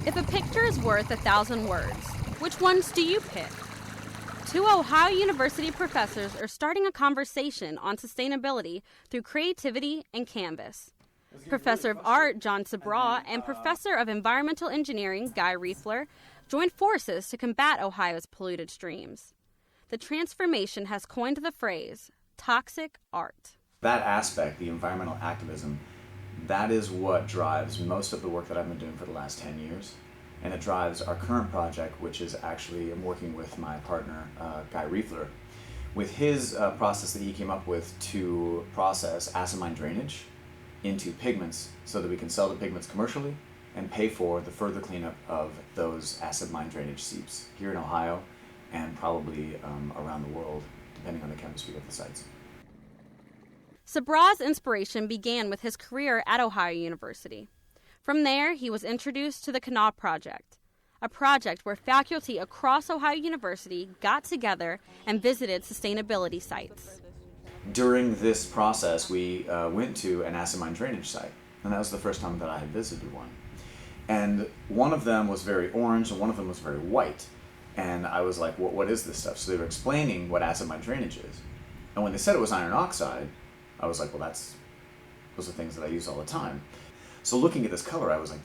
If a picture is worth 1,000 words, which ones do you pick? Two Ohio University professors are starting a conversation on sustainability through creativity and Canvas. Professor of Art John Sabraw and Professor of Environmental Engineering Guy Riefler joined forces to combat Ohio's polluted streams. The transformation has coined the phrase, toxic art. That aspect, the environmental activism, that is what drives most of the work that I've been doing for the last 10 years. And it drives our current project, which is actually, I'm working with my partner, Guy Riefler, with his process that he came up with to process acid mine drainage into pigments so that we can sell the pigments commercially and pay for the further cleanup of those acid mine drainage seeps here in Ohio and probably around the world, depending on the chemistry of the sites. Sabraw's inspiration began with his career at Ohio University. From there, he was introduced to the Kanawha Project, a project where faculty across Ohio University got together and visited sustainability sites. During this process, we went to an acid mine drainage site, and that was the first time that I had visited one. And one of them was very orange, and one of them was very white. And I was like, what is this stuff? So they were explaining what acid mine drainage is. And when they said it was iron oxide, I was like, well, those are things that I use all the time. So looking at this color, I was like,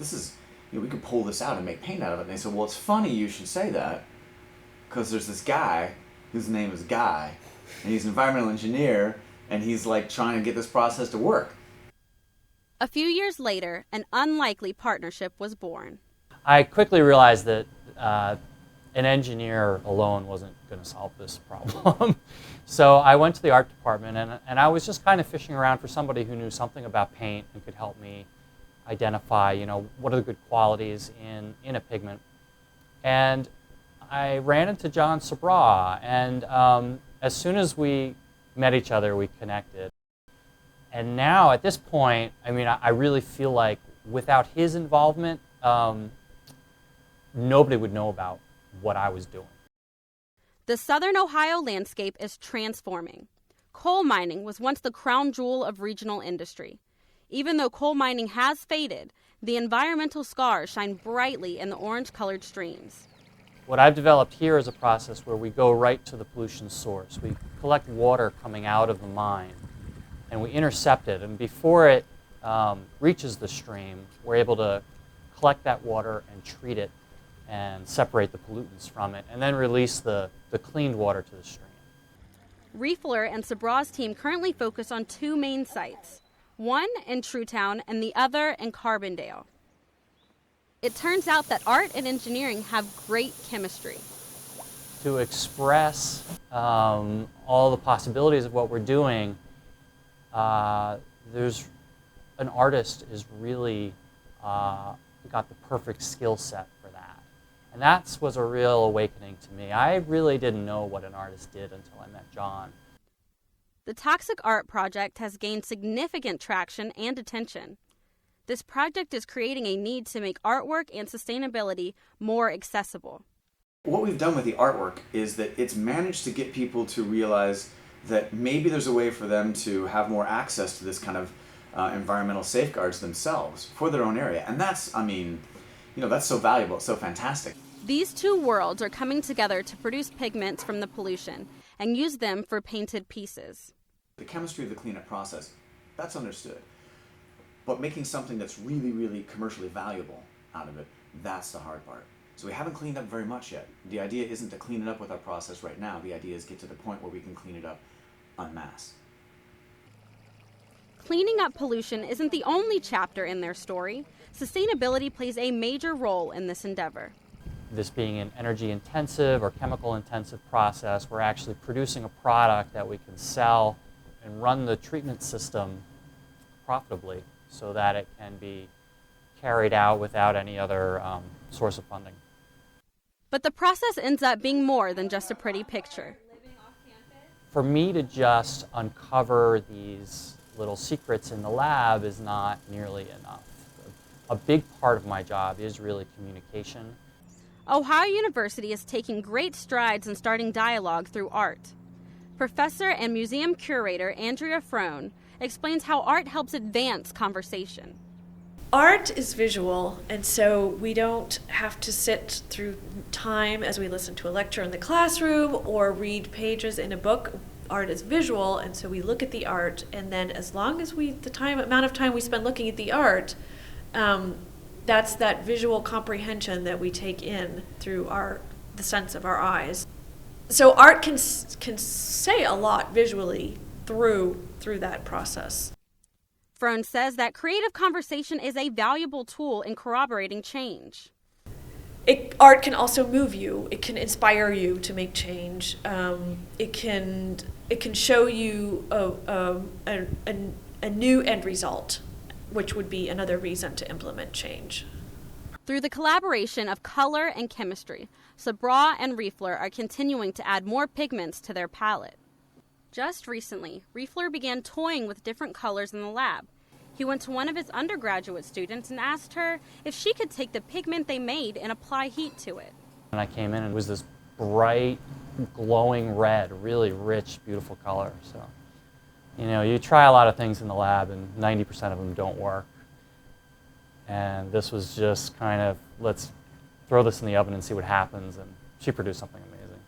we could pull this out and make paint out of it. And they said, well, it's funny you should say that, because there's this guy whose name is Guy, and he's an environmental engineer, and he's like trying to get this process to work. A few years later, an unlikely partnership was born. I quickly realized that an engineer alone wasn't going to solve this problem. So I went to the art department, and I was just kind of fishing around for somebody who knew something about paint and could help me identify, what are the good qualities in a pigment. And I ran into John Sabraw, and as soon as we met each other, we connected. And now, at this point, I really feel like without his involvement, nobody would know about what I was doing. The southern Ohio landscape is transforming. Coal mining was once the crown jewel of regional industry. Even though coal mining has faded, the environmental scars shine brightly in the orange-colored streams. What I've developed here is a process where we go right to the pollution source. We collect water coming out of the mine, and we intercept it. And before it reaches the stream, we're able to collect that water and treat it and separate the pollutants from it, and then release the cleaned water to the stream. Riefler and Sabraw's team currently focus on two main sites, one in Truetown and the other in Carbondale. It turns out that art and engineering have great chemistry. To express all the possibilities of what we're doing, there's an artist is really got the perfect skill set for that. And that was a real awakening to me. I really didn't know what an artist did until I met John. The Toxic Art Project has gained significant traction and attention. This project is creating a need to make artwork and sustainability more accessible. What we've done with the artwork is that it's managed to get people to realize that maybe there's a way for them to have more access to this kind of environmental safeguards themselves for their own area. And that's so valuable, it's so fantastic. These two worlds are coming together to produce pigments from the pollution and use them for painted pieces. The chemistry of the cleanup process, that's understood. But making something that's really, really commercially valuable out of it, that's the hard part. So we haven't cleaned up very much yet. The idea isn't to clean it up with our process right now. The idea is get to the point where we can clean it up en masse. Cleaning up pollution isn't the only chapter in their story. Sustainability plays a major role in this endeavor. This being an energy-intensive or chemical-intensive process, we're actually producing a product that we can sell and run the treatment system profitably so that it can be carried out without any other source of funding. But the process ends up being more than just a pretty picture. For me to just uncover these little secrets in the lab is not nearly enough. A big part of my job is really communication. Ohio University is taking great strides in starting dialogue through art. Professor and museum curator Andrea Frone explains how art helps advance conversation. Art is visual, and so we don't have to sit through time as we listen to a lecture in the classroom or read pages in a book. Art is visual, and so we look at the art, and then as long as amount of time we spend looking at the art, that's that visual comprehension that we take in through the sense of our eyes. So art can say a lot visually through that process. Frohn says that creative conversation is a valuable tool in corroborating change. Art can also move you. It can inspire you to make change. It can show you a new end result, which would be another reason to implement change. Through the collaboration of color and chemistry, Sabraw and Riefler are continuing to add more pigments to their palette. Just recently, Riefler began toying with different colors in the lab. He went to one of his undergraduate students and asked her if she could take the pigment they made and apply heat to it. And I came in and it was this bright, glowing red, really rich, beautiful color. So, you try a lot of things in the lab and 90% of them don't work. And this was just kind of, let's throw this in the oven and see what happens. And she produced something amazing.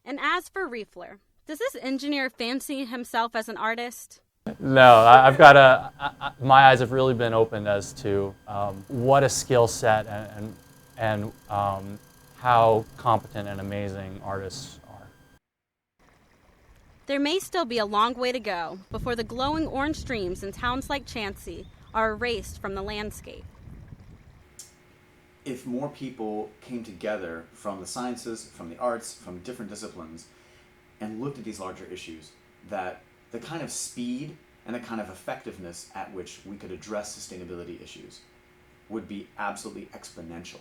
And as for Riefler, does this engineer fancy himself as an artist? No, I've got my eyes have really been opened as to what a skill set and how competent and amazing artists are. There may still be a long way to go before the glowing orange streams in towns like Chansey are erased from the landscape. If more people came together from the sciences, from the arts, from different disciplines, and looked at these larger issues, that the kind of speed and the kind of effectiveness at which we could address sustainability issues would be absolutely exponential.